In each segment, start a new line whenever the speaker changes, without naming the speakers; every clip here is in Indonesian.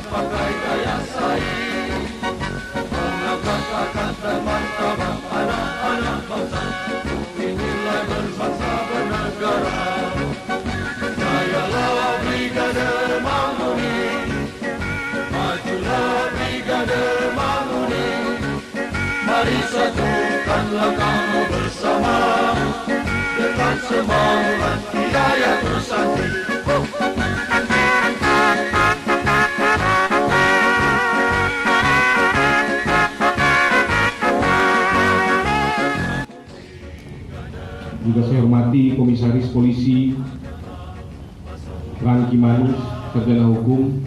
pakai daya saing, mengangkat kata martabat anak-anak bangsa, dinilai berbangsa bernegara. Jayalah Brigade Manguni, majulah Brigade Manguni, mari satukanlah kamu bersama, dengan semangat hidayah Nursanti.
Juga saya hormati Komisaris Polisi Ran Kimanus, Sarjana Hukum,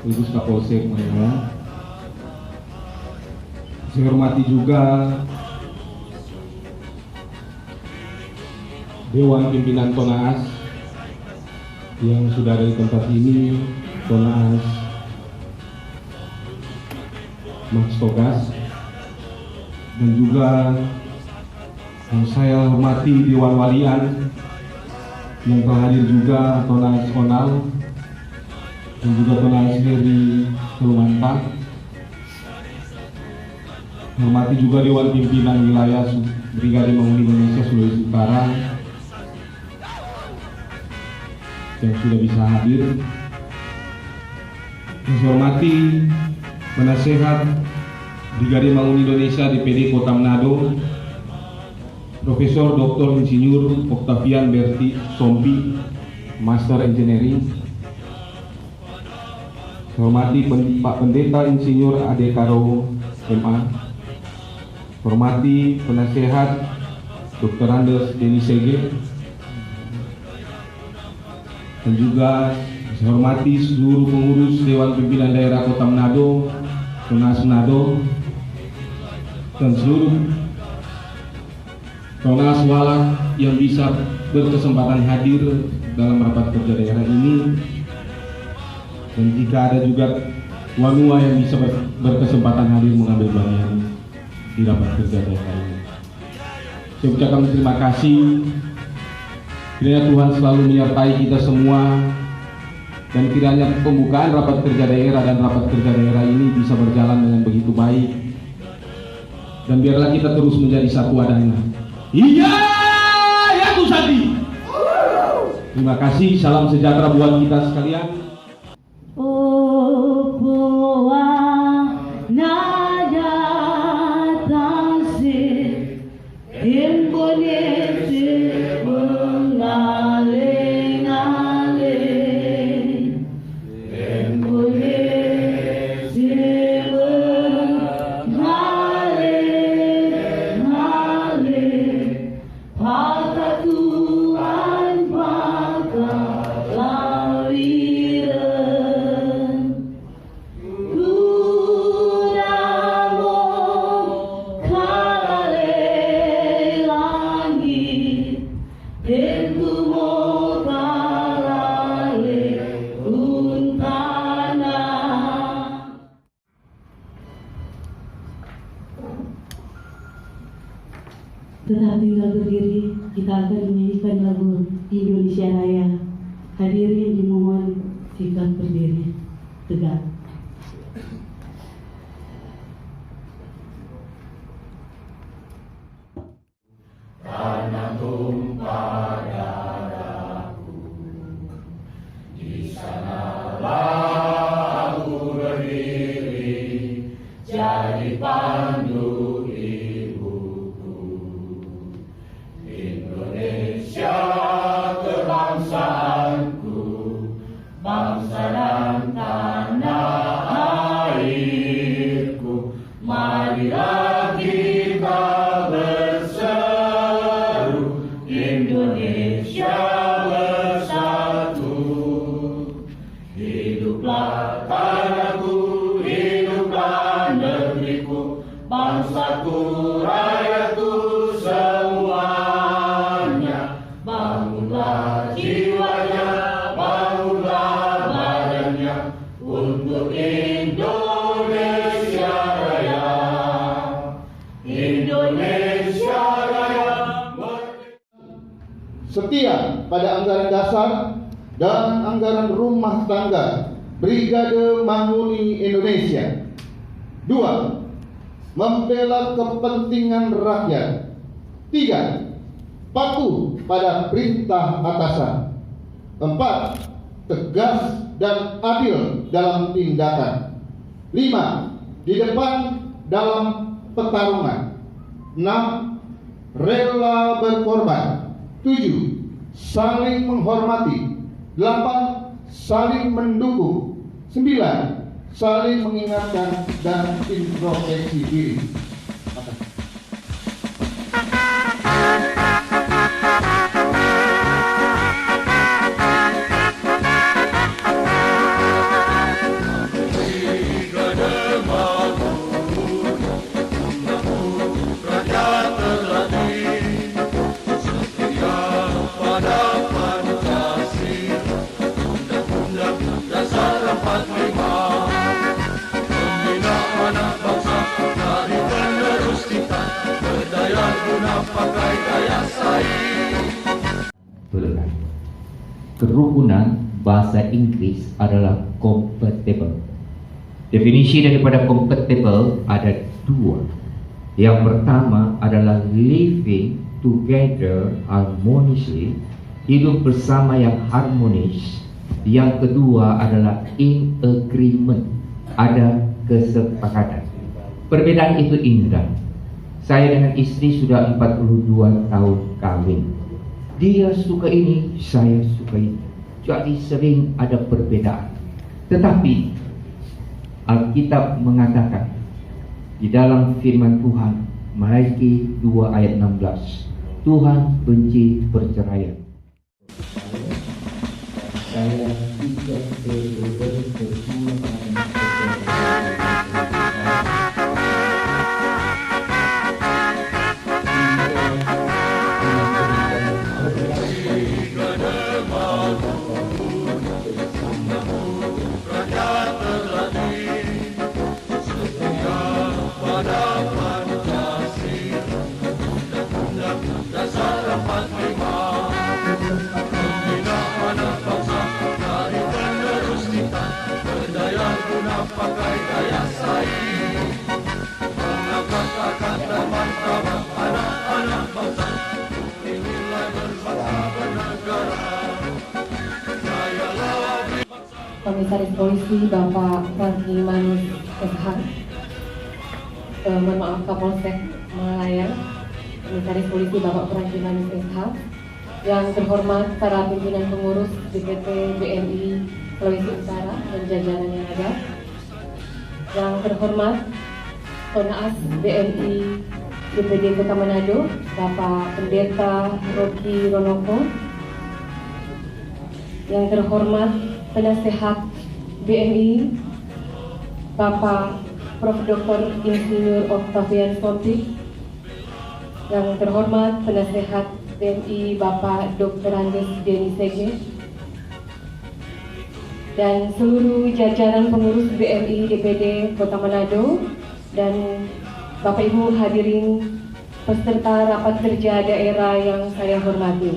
Khusus Kapolsek Mayang. Saya hormati juga Dewan Pimpinan Tonaas yang sudah ada di tempat ini, Tonaas Mas Togas, dan juga saya hormati Dewan Walian yang telah hadir juga, Tonaas Onal dan juga Tonaas Heri Kalimantan. Hormati juga Dewan Pimpinan Wilayah Brigade Manguni Indonesia Sulawesi Utara yang sudah bisa hadir. Saya hormati Penasehat Brigade Manguni Indonesia DPD Kota Manado, Profesor Dr. Insinyur Octavian Berti Sompi, Master Engineering. Saya hormati Pak Pendeta Insinyur Ade Karo MA. Hormati Penasehat Dr. Andes Deni Sege. Dan juga saya hormati seluruh pengurus Dewan Pimpinan Daerah Kota Manado, Tonaas Manado, dan seluruh Tonaas Walak yang bisa berkesempatan hadir dalam rapat kerja daerah ini, dan jika ada juga wanua yang bisa berkesempatan hadir mengambil bagian di rapat kerja daerah ini. Saya ucapkan terima kasih. Kiranya Tuhan selalu menyertai kita semua, dan kiranya pembukaan rapat kerja daerah dan rapat kerja daerah ini bisa berjalan dengan begitu baik, dan biarlah kita terus menjadi satu adanya. Iya, ya Nursanti. Terima kasih, salam sejahtera buat kita sekalian.
Tetap tinggal berdiri, kita akan menyanyikan lagu Indonesia Raya. Hadirin dimohon sikap berdiri tegak.
Tanah tumpah darahku, di sanalah aku berdiri, jadi pandu Indonesia kebangsaanku, bangsa dan tanah airku. Marilah kita berseru, Indonesia bersatu. Hiduplah tanahku, hiduplah negeriku, bangsaku, rakyatku semuanya. Bangunlah jiwanya, bangunlah badannya, untuk Indonesia Raya. Indonesia Raya.
Setia pada anggaran dasar dan anggaran rumah tangga Brigade Manguni Indonesia. 2. Membela kepentingan rakyat. 3. Patuh pada perintah atasan. 4. Tegas dan adil dalam tindakan. 5. Di depan dalam pertarungan. 6. Rela berkorban. 7. Saling menghormati. 8. Saling mendukung. 9. Saling mengingatkan dan introspeksi diri.
Kerukunan bahasa Inggris adalah compatible. Definisi daripada compatible ada dua. Yang pertama adalah living together harmoniously, hidup bersama yang harmonis. Yang kedua adalah in agreement, ada kesepakatan. Perbedaan itu indah. Saya dengan istri sudah 42 tahun kawin. Dia suka ini, saya suka itu. Jadi sering ada perbedaan. Tetapi Alkitab mengatakan di dalam firman Tuhan, Malaiki 2 ayat 16, Tuhan benci perceraian. Saya tidak berkesulitan
pakai daya saing, mengangkat akan dan martabat anak-anak bangsa, inilah berbangsa bernegara.
Komisaris Polisi Bapak Franky Manus SH, mohon maaf Kapolsek Malayan, Komisaris Polisi Bapak Franky Manus SH, yang terhormat para pimpinan pengurus DPP BNI Sulawesi Utara dan jajaran yang ada, yang terhormat Konaas BNI DPD Kota Manado Bapak Pendeta Rocky Ronoko, yang terhormat Penasehat BNI Bapak Prof. Dr. Insinyur Octavian Sontik, yang terhormat Penasehat BNI Bapak Dr. Andes Deni Sege, dan seluruh jajaran pengurus BNI DPD Kota Manado, dan Bapak Ibu hadirin peserta rapat kerja daerah yang saya hormati.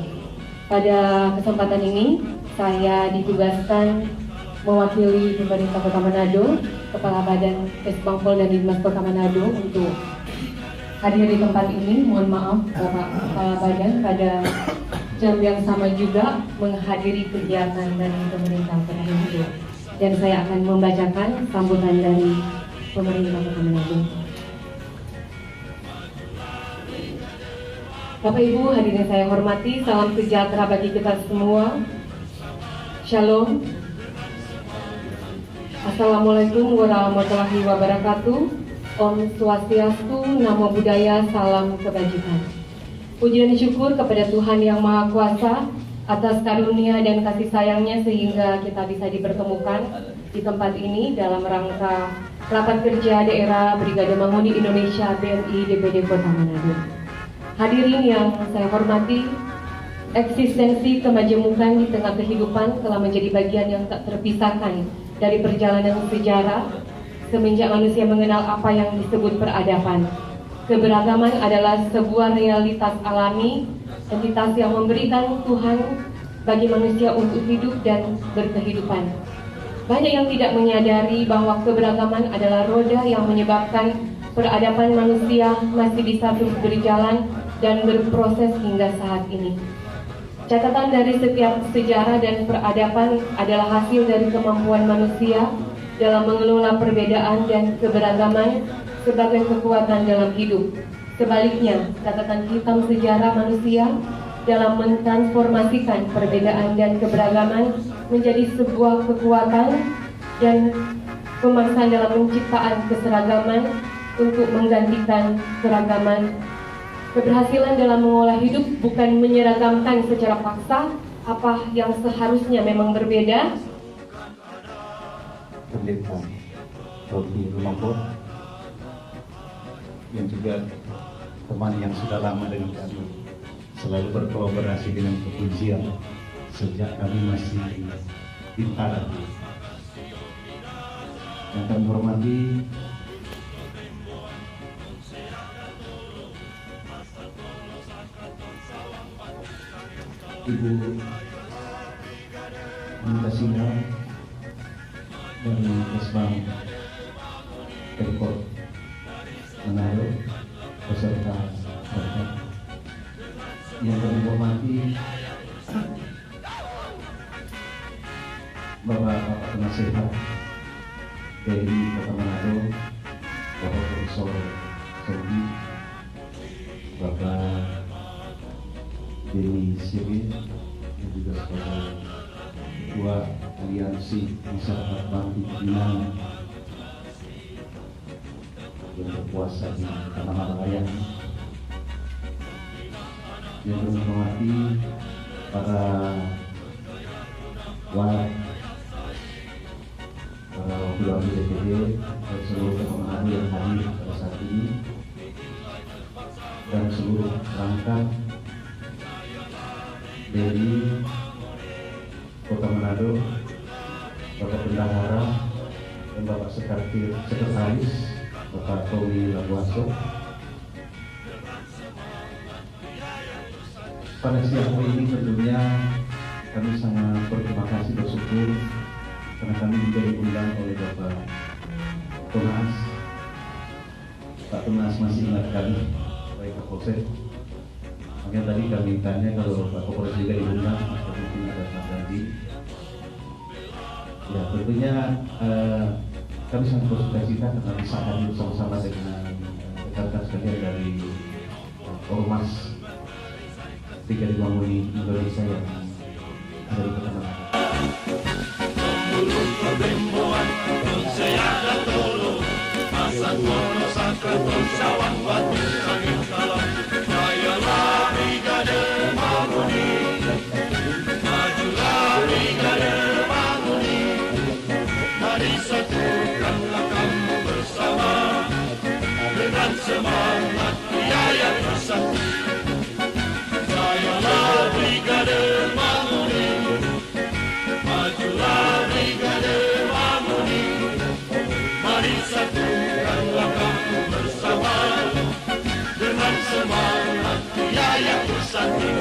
Pada kesempatan ini saya ditugaskan mewakili pemerintah Kota Manado, Kepala Badan Kesbangpol dan Dinas Kota Manado untuk hadir di tempat ini. Mohon maaf Bapak Kepala Badan pada jam yang sama juga menghadiri kegiatan dari pemerintah Kota Manado, dan saya akan membacakan sambutan dari pemerintah Kota Manado. Bapak Ibu hadirin saya hormati, salam sejahtera bagi kita semua. Shalom. Assalamualaikum warahmatullahi wabarakatuh. Om Swastiastu, Namo Buddhaya, salam kebajikan. Puji dan syukur kepada Tuhan Yang Maha Kuasa atas karunia dan kasih sayangnya sehingga kita bisa dipertemukan di tempat ini dalam rangka rapat kerja daerah Brigade Manguni Indonesia BNI DPD Kota Manado. Hadirin yang saya hormati, eksistensi kemajemukan di tengah kehidupan telah menjadi bagian yang tak terpisahkan dari perjalanan sejarah semenjak manusia mengenal apa yang disebut peradaban. Keberagaman adalah sebuah realitas alami, entitas yang memberikan Tuhan bagi manusia untuk hidup dan berkehidupan. Banyak yang tidak menyadari bahwa keberagaman adalah roda yang menyebabkan peradaban manusia masih bisa terus berjalan dan berproses hingga saat ini. Catatan dari setiap sejarah dan peradaban adalah hasil dari kemampuan manusia dalam mengelola perbedaan dan keberagaman sebagai kekuatan dalam hidup. Sebaliknya, catatan hitam sejarah manusia dalam mentransformasikan perbedaan dan keberagaman menjadi sebuah kekuatan dan kemasan dalam penciptaan keseragaman untuk menggantikan keragaman. Keberhasilan dalam mengolah hidup bukan menyeragamkan secara paksa apa yang seharusnya memang berbeda.
Pendeta Robi Rumahpur yang juga teman yang sudah lama dengan kami, selalu berkolaborasi dengan kepolisian sejak kami masih bintara. Yang kami hormati Ibu Minta Singa dari Kesbang Perkot Manado beserta berkat. Yang kami hormati Bapak Penasehat dari Kota Manado, Bapak Profesor Sogi, Bapak Denny Siril, yang juga sebagai Ketua Aliansi Masyarakat Bangkit Pinang yang berkuasa di Tanah Malaya. Yang kami hormati para wakil DPD dan seluruh teman-teman yang hadir pada saat ini, dan seluruh perangkat dari Kota Manado, Bapak Bendahara dan Bapak Sekretaris Bapak Tommy Labuaso. Pada siang hari ini tentunya kami sangat berterima kasih, bersyukur karena kami juga diundang oleh Bapak Tunas. Pak Tunas masih ingat kami, baik Kapolsek. Makanya tadi kami tanya kalau Pak Kapolres juga diundang, atau mungkin ada Pak Dandi. Ya tentunya kami sangat bersuka cita karena bisa hadir bersama-sama dengan rekan-rekan sekalian dari Ormas Brigade Mamuni Indonesia yang ada di Kota Manado.
Mari satukanlah kamu bersama dengan semangat biaya bersatu. Jayalah Brigade Mamuni, majulah Brigade Mamuni. Mari satukanlah kamu bersama dengan semangat biaya bersatu.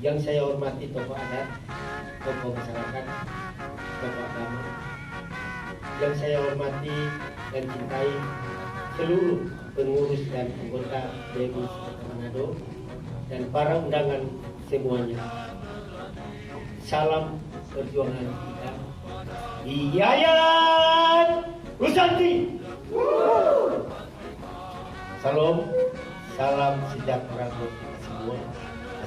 Yang saya hormati tokoh adat, tokoh masyarakat, tokoh agama. Yang saya hormati dan cintai seluruh pengurus dan anggota DPD Kota Manado dan para undangan semuanya. Salam perjuangan kita di Yayan Rusanti. Salam sejahtera buat kita semua.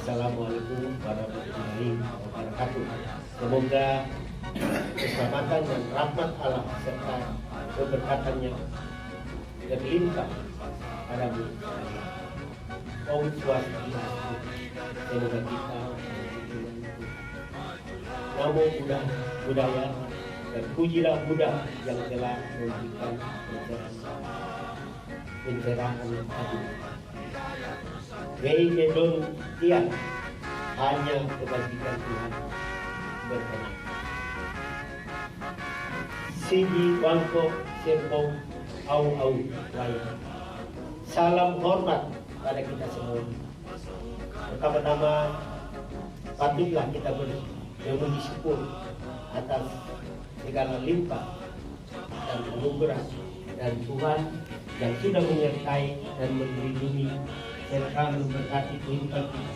Assalamualaikum warahmatullahi wabarakatuh. Semoga keselamatan dan rahmat Allah serta keberkatannya berlimpah pada kita. Om Swastiastu. Semoga kita Namo Buddhaya dan pujilah Buddha yang telah memberikan pencerahan tadi. Wei Medon Tian, hanya kebajikan Tuhan berkenan. Sidi Wangko Sempong Au Wai. Salam hormat pada kita semua. Pertama-tama patutlah kita memuji syukur atas segala limpah dan anugerah dari Tuhan yang sudah menyertai dan melindungi serta memberkati kehidupan kita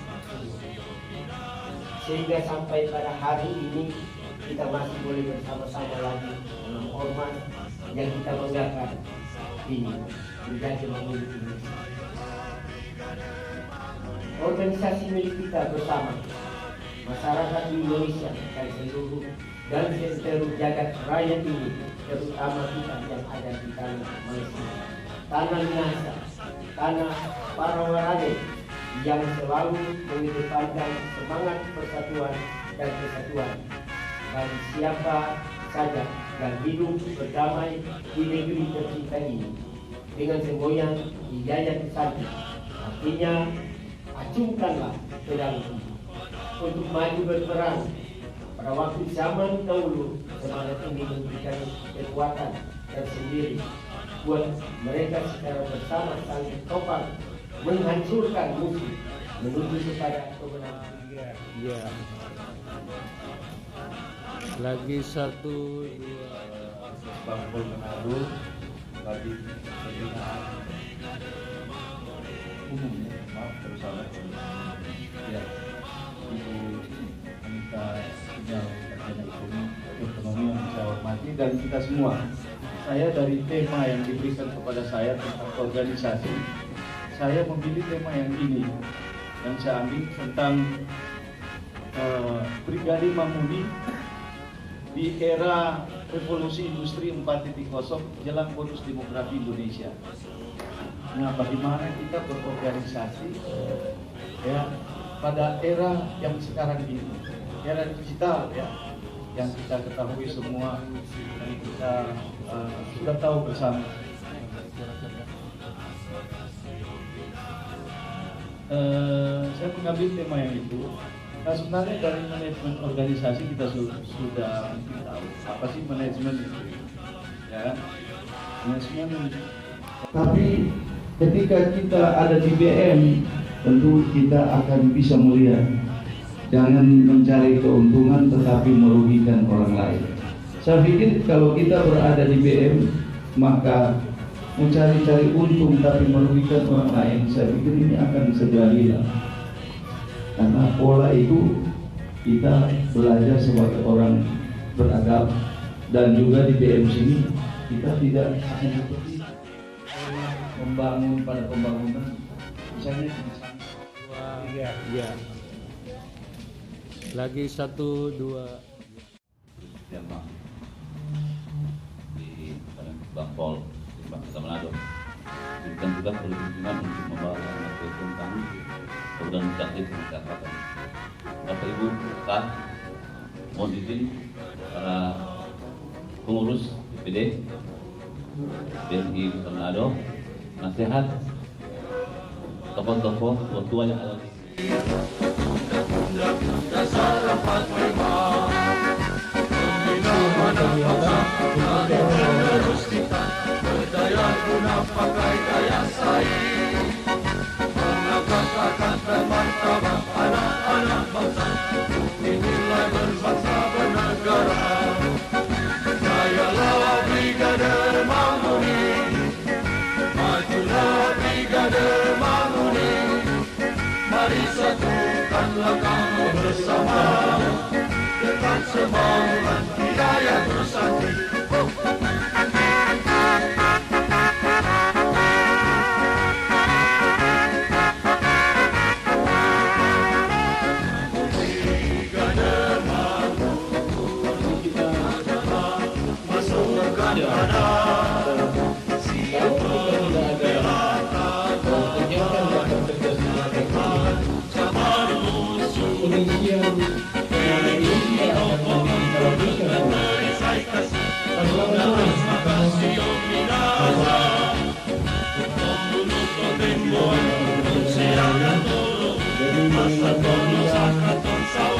sehingga sampai pada hari ini kita masih boleh bersama-sama lagi dalam hormat yang kita banggakan ini menjadi memiliki Indonesia. Organisasi milik kita bersama masyarakat Indonesia dan seluruh jagat raya ini, terutama kita yang ada di tanah Malaysia, tanah Minahasa, tanah para warade yang selalu mengedepankan semangat persatuan dan kesatuan bagi siapa saja yang hidup berdamai di negeri tercinta ini dengan semboyan hidayah kesana. Artinya, acungkanlah pedang untuk maju berperang. Pada waktu zaman dahulu, semangat ini memberikan kekuatan tersendiri buat mereka secara bersama saling topang menghancurkan musuh menuju kepada kemenangan.
Ya. Lagi 1, 2.
Bangkol Manado bagi pembinaan umumnya, maaf bersama ya Ibu Anita Sejauh Ekonomi yang saya hormati dan kita semua. Saya dari tema yang diberikan kepada saya tentang organisasi, saya memilih tema yang ini yang saya ambil tentang Brigade Mamuni di era revolusi industri 4.0 jelang bonus demografi Indonesia. Nah, bagaimana kita berorganisasi ya pada era yang sekarang ini, era digital ya, yang kita ketahui semua dan kita sudah tahu bersama. Saya mengambil tema yang itu. Nah, sebenarnya dari manajemen organisasi kita sudah mungkin tahu apa sih manajemen itu, ya. Manajemen. Tapi ketika kita ada di BM, tentu kita akan bisa melihat jangan mencari keuntungan tetapi merugikan orang lain. Saya pikir kalau kita berada di BM, maka mencari-cari untung tapi merugikan orang lain, saya pikir ini akan segala. Karena pola itu kita belajar sebagai orang beradab dan juga di BM sini kita tidak akan seperti membangun pada pembangunan misalnya
ya. Lagi 1, 2.
Jerman di Bangkol di Bangsa Manado diberikan tugas oleh pimpinan untuk membawa materi tentang kemudian inisiatif masyarakat. Bapak Ibu Kak, mohon izin para pengurus DPD BNI Bangsa Manado, nasihat tokoh-tokoh tua yang ada di
Dasar 45 Pembina bangsa harus kita berdaya guna pakai daya saing mengangkat martabat anak-anak bangsa dinilai berbangsa bernegara. Jayalah Brigade Mamuni, majulah Brigade Mamuni, mari satukan langkah bersama dengan semangat hidayah bersatu.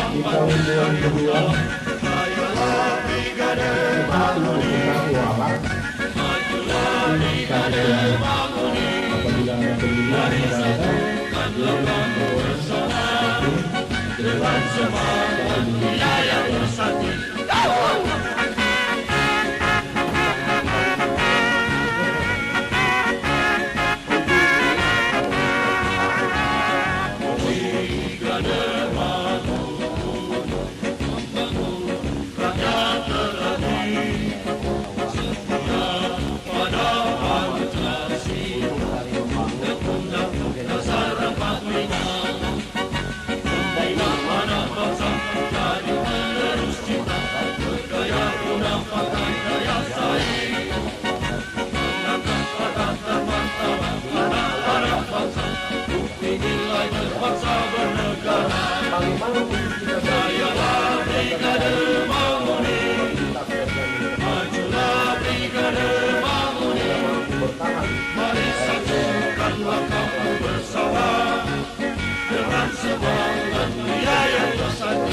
Di tahun 2002 Brigade Mamuni
Apabila ada pemilihan kepada
dengan semangat wilayah bersatu. Mari satukanlah kamu bersama dengan semangat wilayah bersatu.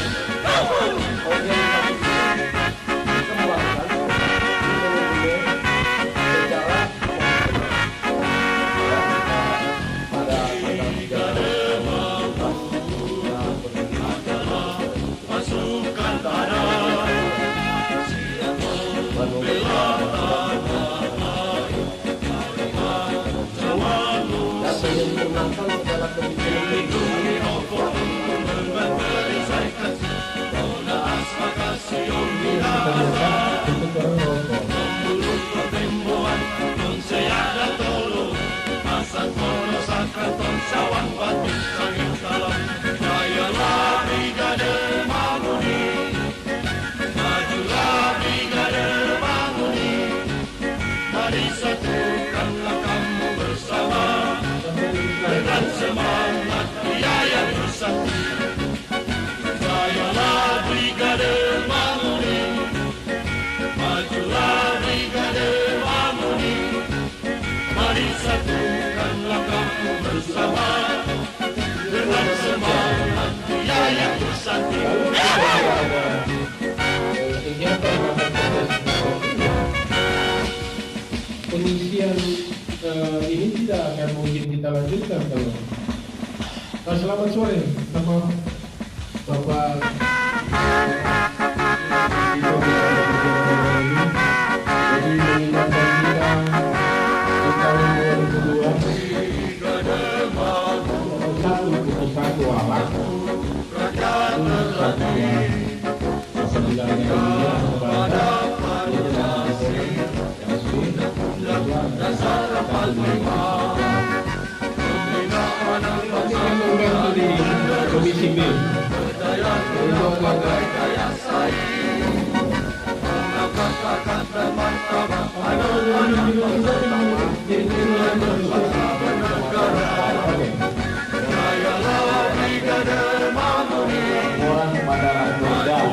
Mari satukanlah kamu bersama dengan semangat wilayah bersatu. Jayalah Brigade Manguni, majulah Brigade Manguni. Mari satukanlah kamu bersama dengan semangat wilayah bersatu.
Pengisian ini tidak akan mungkin kita lanjutkan kalau. Selamat sore, sama Bapak. Jadi mengingatkan kita di tahun 2002 satu keputusan wala apabila ada kepada membantu di Komisi B orang pada Rakyat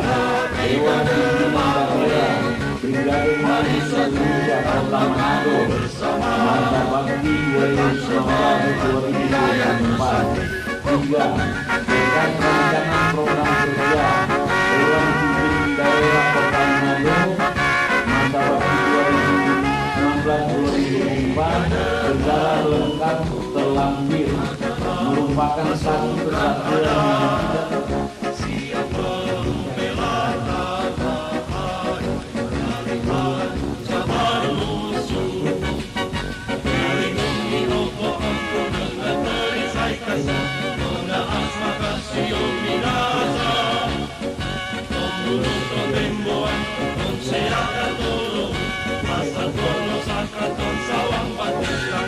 Dewan Pimpinan Daerah Brigade Mahasiswa Indonesia Kota Manado masa bakti 2019-2024. 3. Terkait rancangan program kerja Dewan Pimpinan Daerah Kota Manado masa bakti 2019-2024 secara lengkap terlampir merupakan satu kesatuan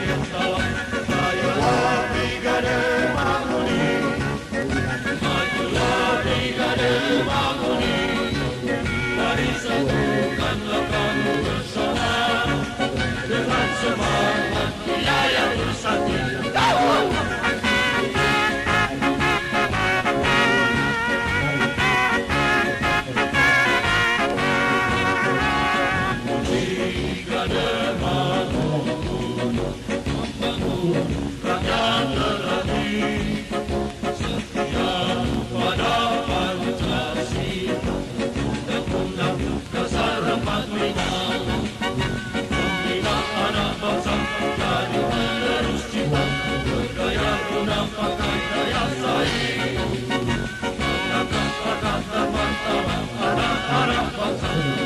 yang tidak
Mari satukanlah kamu bersama dengan semangat wilayah bersatu. Brigade Manguni, rakyat terlatih setia pada Pancasila. Dasar 45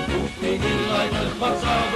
bukti nilai terpaksa